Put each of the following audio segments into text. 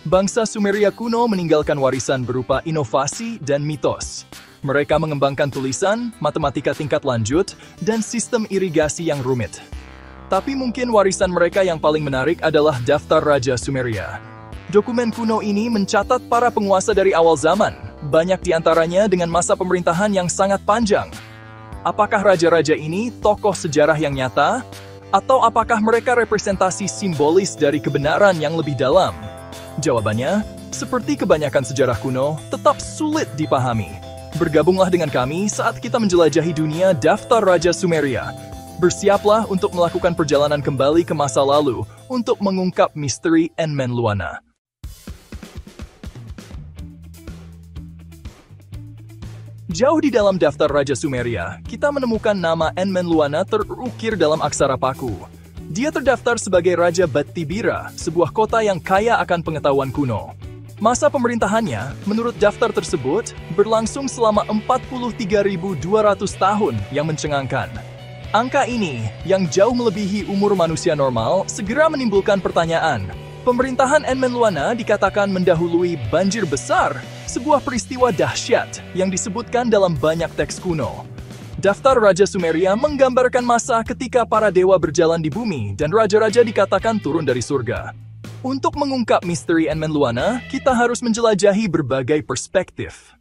Bangsa Sumeria kuno meninggalkan warisan berupa inovasi dan mitos. Mereka mengembangkan tulisan, matematika tingkat lanjut, dan sistem irigasi yang rumit. Tapi mungkin warisan mereka yang paling menarik adalah Daftar Raja Sumeria. Dokumen kuno ini mencatat para penguasa dari awal zaman, banyak di antaranya dengan masa pemerintahan yang sangat panjang. Apakah raja-raja ini tokoh sejarah yang nyata? Atau apakah mereka representasi simbolis dari kebenaran yang lebih dalam? Jawabannya, seperti kebanyakan sejarah kuno, tetap sulit dipahami. Bergabunglah dengan kami saat kita menjelajahi dunia Daftar Raja Sumeria. Bersiaplah untuk melakukan perjalanan kembali ke masa lalu untuk mengungkap misteri Enmenluana. Jauh di dalam Daftar Raja Sumeria, kita menemukan nama Enmenluana terukir dalam aksara paku. Dia terdaftar sebagai Raja Batibira, sebuah kota yang kaya akan pengetahuan kuno. Masa pemerintahannya, menurut daftar tersebut, berlangsung selama 43.200 tahun yang mencengangkan. Angka ini, yang jauh melebihi umur manusia normal, segera menimbulkan pertanyaan. Pemerintahan Enmenluana dikatakan mendahului banjir besar, sebuah peristiwa dahsyat yang disebutkan dalam banyak teks kuno. Daftar Raja Sumeria menggambarkan masa ketika para dewa berjalan di bumi dan raja-raja dikatakan turun dari surga. Untuk mengungkap misteri Enmenluana, kita harus menjelajahi berbagai perspektif.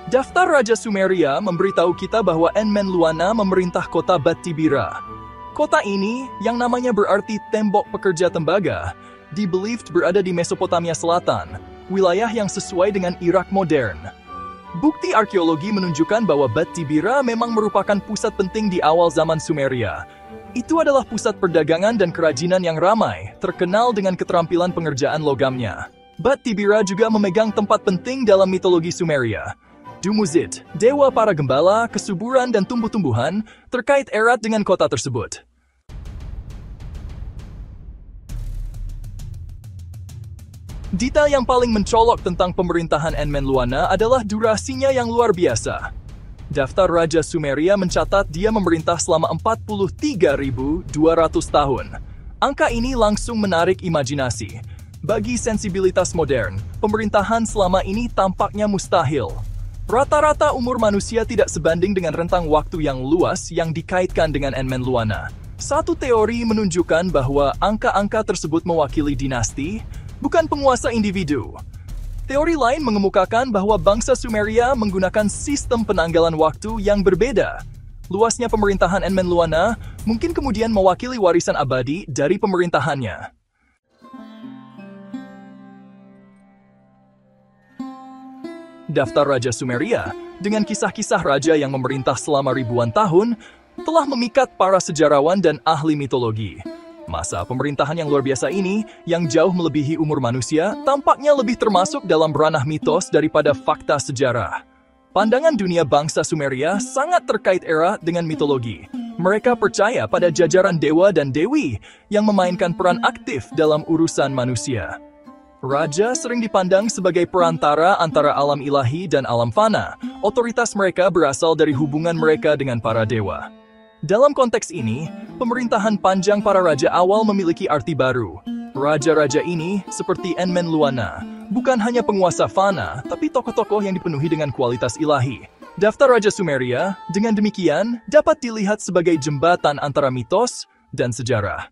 Daftar Raja Sumeria memberitahu kita bahwa Enmenluana memerintah kota Batibira. Kota ini, yang namanya berarti tembok pekerja tembaga, di-believed berada di Mesopotamia Selatan, wilayah yang sesuai dengan Irak modern. Bukti arkeologi menunjukkan bahwa Batibira memang merupakan pusat penting di awal zaman Sumeria. Itu adalah pusat perdagangan dan kerajinan yang ramai, terkenal dengan keterampilan pengerjaan logamnya. Batibira juga memegang tempat penting dalam mitologi Sumeria. Dumuzid, dewa para gembala, kesuburan dan tumbuh-tumbuhan, terkait erat dengan kota tersebut. Detail yang paling mencolok tentang pemerintahan Enmenluana adalah durasinya yang luar biasa. Daftar Raja Sumeria mencatat dia memerintah selama 43.200 tahun. Angka ini langsung menarik imajinasi. Bagi sensibilitas modern, pemerintahan selama ini tampaknya mustahil. Rata-rata umur manusia tidak sebanding dengan rentang waktu yang luas yang dikaitkan dengan Enmenluana. Satu teori menunjukkan bahwa angka-angka tersebut mewakili dinasti, bukan penguasa individu. Teori lain mengemukakan bahwa bangsa Sumeria menggunakan sistem penanggalan waktu yang berbeda. Luasnya pemerintahan Enmenluana mungkin kemudian mewakili warisan abadi dari pemerintahannya. Daftar Raja Sumeria, dengan kisah-kisah raja yang memerintah selama ribuan tahun, telah memikat para sejarawan dan ahli mitologi. Masa pemerintahan yang luar biasa ini, yang jauh melebihi umur manusia, tampaknya lebih termasuk dalam ranah mitos daripada fakta sejarah. Pandangan dunia bangsa Sumeria sangat terkait erat dengan mitologi. Mereka percaya pada jajaran dewa dan dewi yang memainkan peran aktif dalam urusan manusia. Raja sering dipandang sebagai perantara antara alam ilahi dan alam fana. Otoritas mereka berasal dari hubungan mereka dengan para dewa. Dalam konteks ini, pemerintahan panjang para raja awal memiliki arti baru. Raja-raja ini, seperti Enmenluana, bukan hanya penguasa fana, tapi tokoh-tokoh yang dipenuhi dengan kualitas ilahi. Daftar Raja Sumeria, dengan demikian, dapat dilihat sebagai jembatan antara mitos dan sejarah.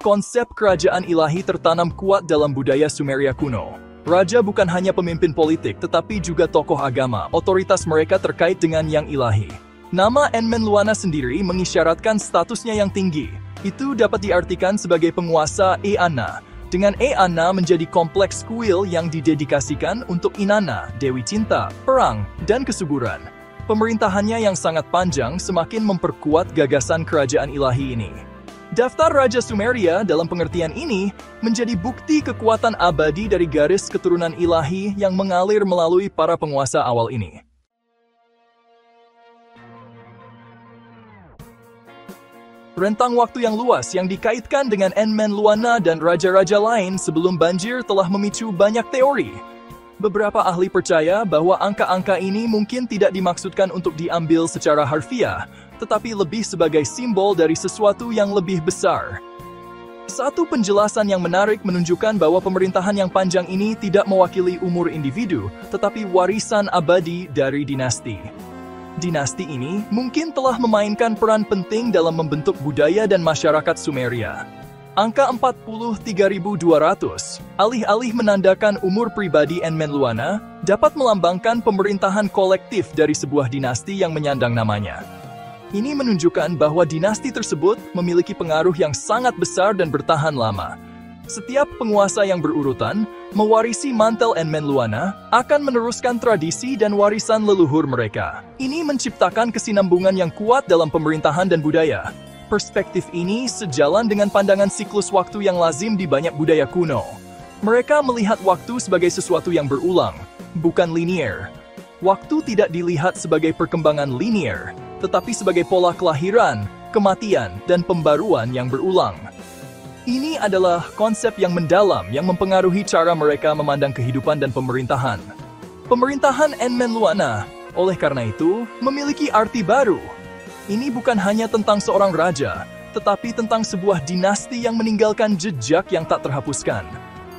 Konsep kerajaan ilahi tertanam kuat dalam budaya Sumeria kuno. Raja bukan hanya pemimpin politik, tetapi juga tokoh agama. Otoritas mereka terkait dengan yang ilahi. Nama Enmenluana sendiri mengisyaratkan statusnya yang tinggi. Itu dapat diartikan sebagai penguasa Eanna. Dengan Eanna menjadi kompleks kuil yang didedikasikan untuk Inanna, Dewi Cinta, Perang, dan Kesuburan. Pemerintahannya yang sangat panjang semakin memperkuat gagasan kerajaan ilahi ini. Daftar Raja Sumeria dalam pengertian ini menjadi bukti kekuatan abadi dari garis keturunan ilahi yang mengalir melalui para penguasa awal ini. Rentang waktu yang luas yang dikaitkan dengan Enmenluana dan raja-raja lain sebelum banjir telah memicu banyak teori. Beberapa ahli percaya bahwa angka-angka ini mungkin tidak dimaksudkan untuk diambil secara harfiah, tetapi lebih sebagai simbol dari sesuatu yang lebih besar. Satu penjelasan yang menarik menunjukkan bahwa pemerintahan yang panjang ini tidak mewakili umur individu, tetapi warisan abadi dari dinasti. Dinasti ini mungkin telah memainkan peran penting dalam membentuk budaya dan masyarakat Sumeria. Angka 43.200, alih-alih menandakan umur pribadi Enmenluana, dapat melambangkan pemerintahan kolektif dari sebuah dinasti yang menyandang namanya. Ini menunjukkan bahwa dinasti tersebut memiliki pengaruh yang sangat besar dan bertahan lama. Setiap penguasa yang berurutan, mewarisi mantel Enmenluana, akan meneruskan tradisi dan warisan leluhur mereka. Ini menciptakan kesinambungan yang kuat dalam pemerintahan dan budaya. Perspektif ini sejalan dengan pandangan siklus waktu yang lazim di banyak budaya kuno. Mereka melihat waktu sebagai sesuatu yang berulang, bukan linear. Waktu tidak dilihat sebagai perkembangan linear, tetapi sebagai pola kelahiran, kematian, dan pembaruan yang berulang. Ini adalah konsep yang mendalam yang mempengaruhi cara mereka memandang kehidupan dan pemerintahan. Pemerintahan Enmenluana, oleh karena itu, memiliki arti baru. Ini bukan hanya tentang seorang raja, tetapi tentang sebuah dinasti yang meninggalkan jejak yang tak terhapuskan.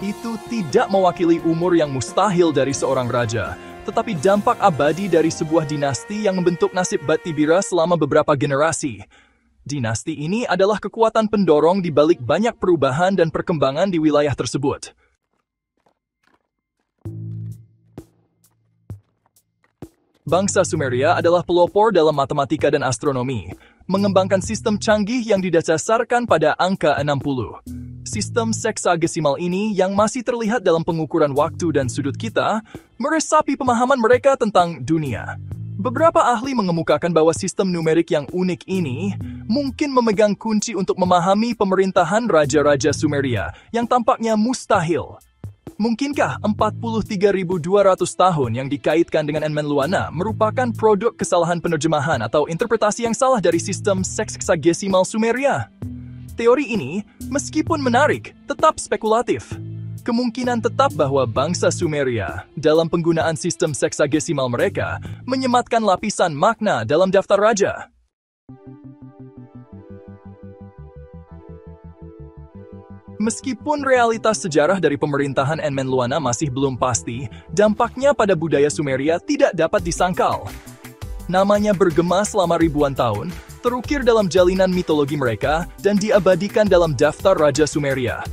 Itu tidak mewakili umur yang mustahil dari seorang raja, tetapi dampak abadi dari sebuah dinasti yang membentuk nasib Batibira selama beberapa generasi. Dinasti ini adalah kekuatan pendorong di balik banyak perubahan dan perkembangan di wilayah tersebut. Bangsa Sumeria adalah pelopor dalam matematika dan astronomi, mengembangkan sistem canggih yang didasarkan pada angka 60. Sistem seksagesimal ini yang masih terlihat dalam pengukuran waktu dan sudut kita, meresapi pemahaman mereka tentang dunia. Beberapa ahli mengemukakan bahwa sistem numerik yang unik ini mungkin memegang kunci untuk memahami pemerintahan raja-raja Sumeria yang tampaknya mustahil. Mungkinkah 43.200 tahun yang dikaitkan dengan Enmenluana merupakan produk kesalahan penerjemahan atau interpretasi yang salah dari sistem seksagesimal Sumeria? Teori ini, meskipun menarik, tetap spekulatif. Kemungkinan tetap bahwa bangsa Sumeria, dalam penggunaan sistem seksagesimal mereka, menyematkan lapisan makna dalam daftar raja. Meskipun realitas sejarah dari pemerintahan Enmenluana masih belum pasti, dampaknya pada budaya Sumeria tidak dapat disangkal. Namanya bergema selama ribuan tahun, terukir dalam jalinan mitologi mereka, dan diabadikan dalam daftar Raja Sumeria.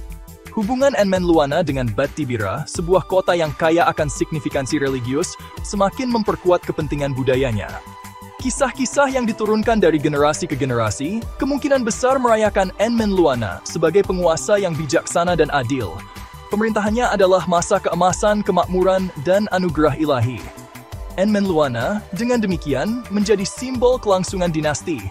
Hubungan Enmenluana dengan Batibira, sebuah kota yang kaya akan signifikansi religius, semakin memperkuat kepentingan budayanya. Kisah-kisah yang diturunkan dari generasi ke generasi, kemungkinan besar merayakan Enmenluana sebagai penguasa yang bijaksana dan adil. Pemerintahannya adalah masa keemasan, kemakmuran, dan anugerah ilahi. Enmenluana, dengan demikian, menjadi simbol kelangsungan dinasti.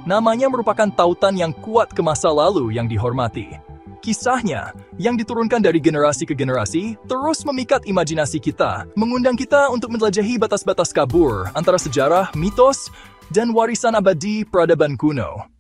Namanya merupakan tautan yang kuat ke masa lalu yang dihormati. Kisahnya, yang diturunkan dari generasi ke generasi, terus memikat imajinasi kita, mengundang kita untuk menjelajahi batas-batas kabur antara sejarah, mitos, dan warisan abadi peradaban kuno.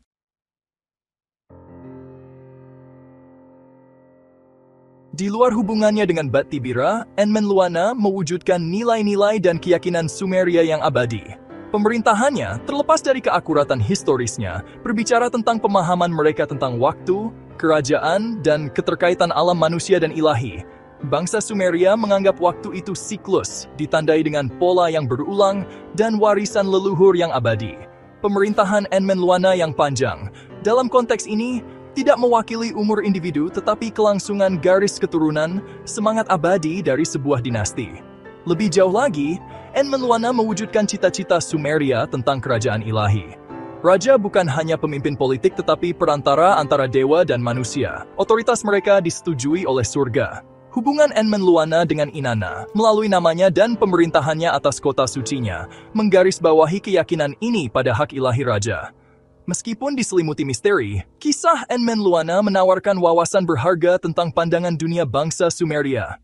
Di luar hubungannya dengan Batibira, Enmenluana mewujudkan nilai-nilai dan keyakinan Sumeria yang abadi. Pemerintahannya, terlepas dari keakuratan historisnya, berbicara tentang pemahaman mereka tentang waktu, kerajaan, dan keterkaitan alam manusia dan ilahi. Bangsa Sumeria menganggap waktu itu siklus, ditandai dengan pola yang berulang, dan warisan leluhur yang abadi. Pemerintahan Enmenluana yang panjang, dalam konteks ini, tidak mewakili umur individu tetapi kelangsungan garis keturunan, semangat abadi dari sebuah dinasti. Lebih jauh lagi, Enmenluana mewujudkan cita-cita Sumeria tentang kerajaan ilahi. Raja bukan hanya pemimpin politik tetapi perantara antara dewa dan manusia. Otoritas mereka disetujui oleh surga. Hubungan Enmenluana dengan Inanna, melalui namanya dan pemerintahannya atas kota sucinya, menggarisbawahi keyakinan ini pada hak ilahi raja. Meskipun diselimuti misteri, kisah Enmenluana menawarkan wawasan berharga tentang pandangan dunia bangsa Sumeria.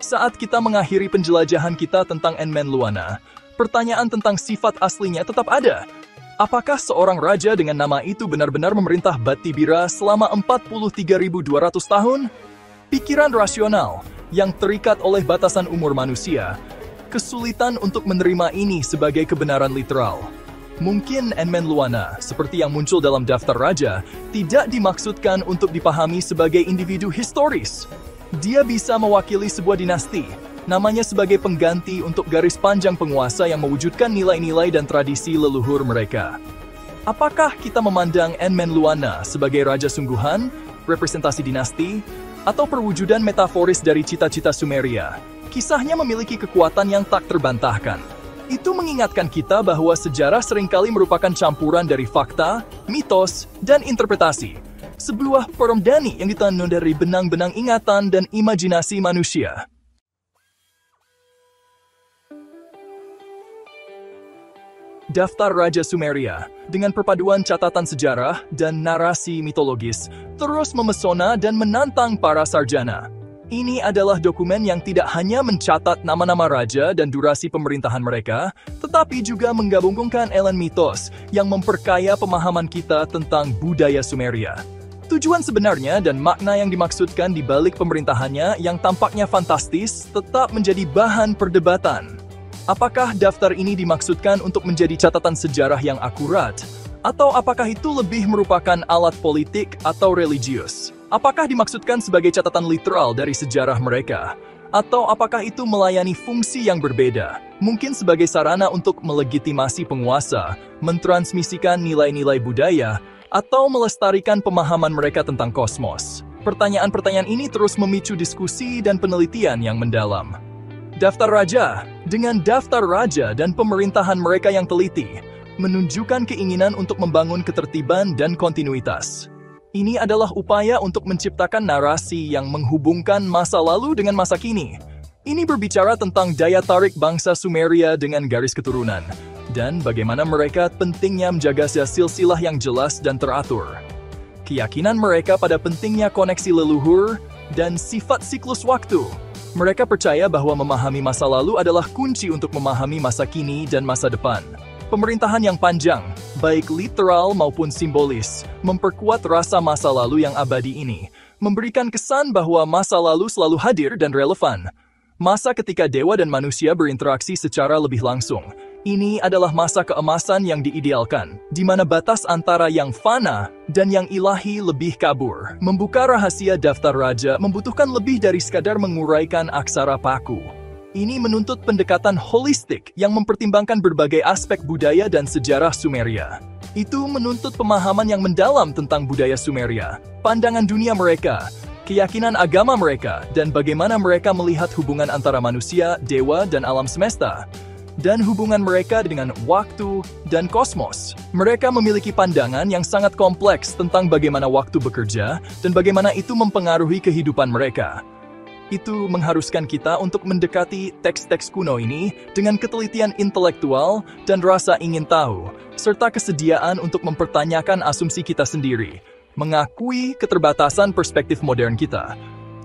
Saat kita mengakhiri penjelajahan kita tentang Enmenluana, pertanyaan tentang sifat aslinya tetap ada. Apakah seorang raja dengan nama itu benar-benar memerintah Batibira selama 43.200 tahun? Pikiran rasional yang terikat oleh batasan umur manusia, kesulitan untuk menerima ini sebagai kebenaran literal. Mungkin Enmenluana, seperti yang muncul dalam daftar raja, tidak dimaksudkan untuk dipahami sebagai individu historis. Dia bisa mewakili sebuah dinasti, namanya sebagai pengganti untuk garis panjang penguasa yang mewujudkan nilai-nilai dan tradisi leluhur mereka. Apakah kita memandang Enmenluana sebagai raja sungguhan, representasi dinasti, atau perwujudan metaforis dari cita-cita Sumeria? Kisahnya memiliki kekuatan yang tak terbantahkan. Itu mengingatkan kita bahwa sejarah seringkali merupakan campuran dari fakta, mitos, dan interpretasi. Sebuah permendani yang ditanam dari benang-benang ingatan dan imajinasi manusia. Daftar Raja Sumeria, dengan perpaduan catatan sejarah dan narasi mitologis, terus memesona dan menantang para sarjana. Ini adalah dokumen yang tidak hanya mencatat nama-nama raja dan durasi pemerintahan mereka, tetapi juga menggabungkan elemen mitos yang memperkaya pemahaman kita tentang budaya Sumeria. Tujuan sebenarnya dan makna yang dimaksudkan di balik pemerintahannya yang tampaknya fantastis tetap menjadi bahan perdebatan. Apakah daftar ini dimaksudkan untuk menjadi catatan sejarah yang akurat? Atau apakah itu lebih merupakan alat politik atau religius? Apakah dimaksudkan sebagai catatan literal dari sejarah mereka? Atau apakah itu melayani fungsi yang berbeda? Mungkin sebagai sarana untuk melegitimasi penguasa, mentransmisikan nilai-nilai budaya, atau melestarikan pemahaman mereka tentang kosmos. Pertanyaan-pertanyaan ini terus memicu diskusi dan penelitian yang mendalam. Daftar Raja, dengan daftar raja dan pemerintahan mereka yang teliti, menunjukkan keinginan untuk membangun ketertiban dan kontinuitas. Ini adalah upaya untuk menciptakan narasi yang menghubungkan masa lalu dengan masa kini. Ini berbicara tentang daya tarik bangsa Sumeria dengan garis keturunan, dan bagaimana mereka pentingnya menjaga silsilah yang jelas dan teratur. Keyakinan mereka pada pentingnya koneksi leluhur dan sifat siklus waktu. Mereka percaya bahwa memahami masa lalu adalah kunci untuk memahami masa kini dan masa depan. Pemerintahan yang panjang, baik literal maupun simbolis, memperkuat rasa masa lalu yang abadi ini, memberikan kesan bahwa masa lalu selalu hadir dan relevan. Masa ketika dewa dan manusia berinteraksi secara lebih langsung. Ini adalah masa keemasan yang diidealkan, di mana batas antara yang fana dan yang ilahi lebih kabur. Membuka rahasia daftar raja membutuhkan lebih dari sekadar menguraikan aksara paku. Ini menuntut pendekatan holistik yang mempertimbangkan berbagai aspek budaya dan sejarah Sumeria. Itu menuntut pemahaman yang mendalam tentang budaya Sumeria, pandangan dunia mereka, keyakinan agama mereka, dan bagaimana mereka melihat hubungan antara manusia, dewa, dan alam semesta. Dan hubungan mereka dengan waktu dan kosmos. Mereka memiliki pandangan yang sangat kompleks tentang bagaimana waktu bekerja dan bagaimana itu mempengaruhi kehidupan mereka. Itu mengharuskan kita untuk mendekati teks-teks kuno ini dengan ketelitian intelektual dan rasa ingin tahu, serta kesediaan untuk mempertanyakan asumsi kita sendiri, mengakui keterbatasan perspektif modern kita.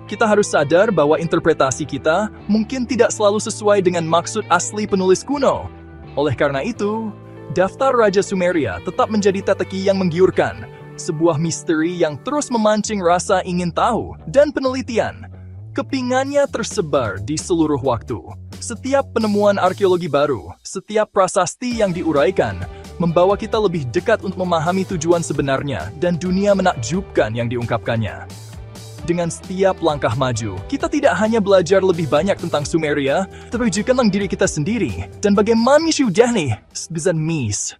Kita harus sadar bahwa interpretasi kita mungkin tidak selalu sesuai dengan maksud asli penulis kuno. Oleh karena itu, daftar Raja Sumeria tetap menjadi teka-teki yang menggiurkan, sebuah misteri yang terus memancing rasa ingin tahu dan penelitian. Kepingannya tersebar di seluruh waktu. Setiap penemuan arkeologi baru, setiap prasasti yang diuraikan, membawa kita lebih dekat untuk memahami tujuan sebenarnya dan dunia menakjubkan yang diungkapkannya. Dengan setiap langkah maju, kita tidak hanya belajar lebih banyak tentang Sumeria, tapi juga tentang diri kita sendiri dan bagaimana sudah nih bisa mis.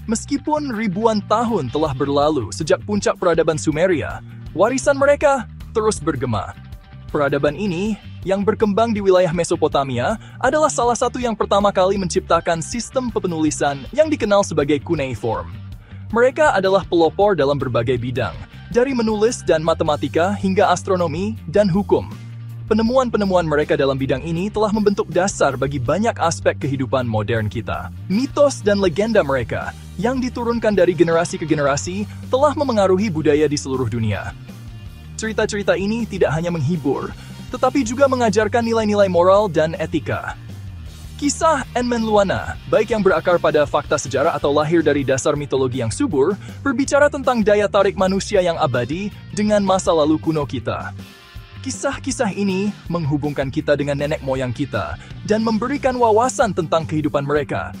Meskipun ribuan tahun telah berlalu sejak puncak peradaban Sumeria, warisan mereka terus bergema. Peradaban ini, yang berkembang di wilayah Mesopotamia, adalah salah satu yang pertama kali menciptakan sistem penulisan yang dikenal sebagai cuneiform. Mereka adalah pelopor dalam berbagai bidang, dari menulis dan matematika hingga astronomi dan hukum. Penemuan-penemuan mereka dalam bidang ini telah membentuk dasar bagi banyak aspek kehidupan modern kita. Mitos dan legenda mereka, yang diturunkan dari generasi ke generasi, telah memengaruhi budaya di seluruh dunia. Cerita-cerita ini tidak hanya menghibur, tetapi juga mengajarkan nilai-nilai moral dan etika. Kisah Enmenluana, baik yang berakar pada fakta sejarah atau lahir dari dasar mitologi yang subur, berbicara tentang daya tarik manusia yang abadi dengan masa lalu kuno kita. Kisah-kisah ini menghubungkan kita dengan nenek moyang kita dan memberikan wawasan tentang kehidupan mereka.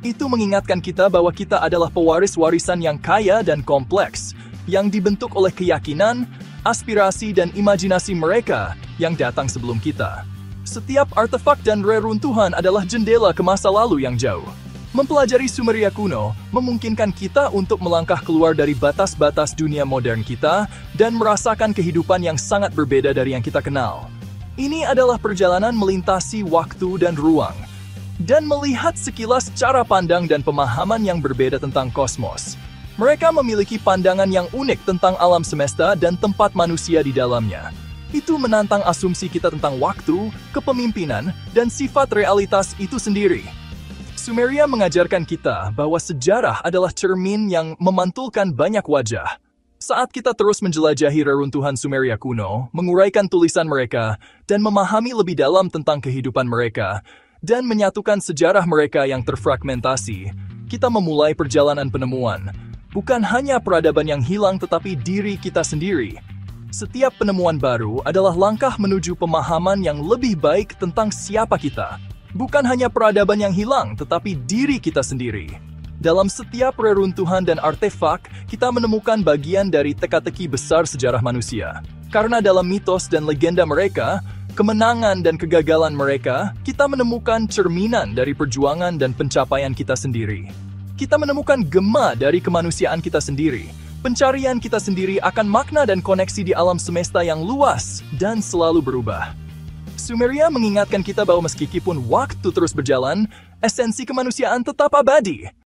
Itu mengingatkan kita bahwa kita adalah pewaris warisan yang kaya dan kompleks, yang dibentuk oleh keyakinan, aspirasi, dan imajinasi mereka yang datang sebelum kita. Setiap artefak dan reruntuhan adalah jendela ke masa lalu yang jauh. Mempelajari Sumeria kuno memungkinkan kita untuk melangkah keluar dari batas-batas dunia modern kita dan merasakan kehidupan yang sangat berbeda dari yang kita kenal. Ini adalah perjalanan melintasi waktu dan ruang, dan melihat sekilas cara pandang dan pemahaman yang berbeda tentang kosmos. Mereka memiliki pandangan yang unik tentang alam semesta dan tempat manusia di dalamnya. Itu menantang asumsi kita tentang waktu, kepemimpinan, dan sifat realitas itu sendiri. Sumeria mengajarkan kita bahwa sejarah adalah cermin yang memantulkan banyak wajah. Saat kita terus menjelajahi reruntuhan Sumeria kuno, menguraikan tulisan mereka, dan memahami lebih dalam tentang kehidupan mereka, dan menyatukan sejarah mereka yang terfragmentasi, kita memulai perjalanan penemuan. Bukan hanya peradaban yang hilang, tetapi diri kita sendiri. Setiap penemuan baru adalah langkah menuju pemahaman yang lebih baik tentang siapa kita. Bukan hanya peradaban yang hilang, tetapi diri kita sendiri. Dalam setiap reruntuhan dan artefak, kita menemukan bagian dari teka-teki besar sejarah manusia. Karena dalam mitos dan legenda mereka, kemenangan dan kegagalan mereka, kita menemukan cerminan dari perjuangan dan pencapaian kita sendiri. Kita menemukan gema dari kemanusiaan kita sendiri. Pencarian kita sendiri akan makna dan koneksi di alam semesta yang luas dan selalu berubah. Sumeria mengingatkan kita bahwa meskipun waktu terus berjalan, esensi kemanusiaan tetap abadi.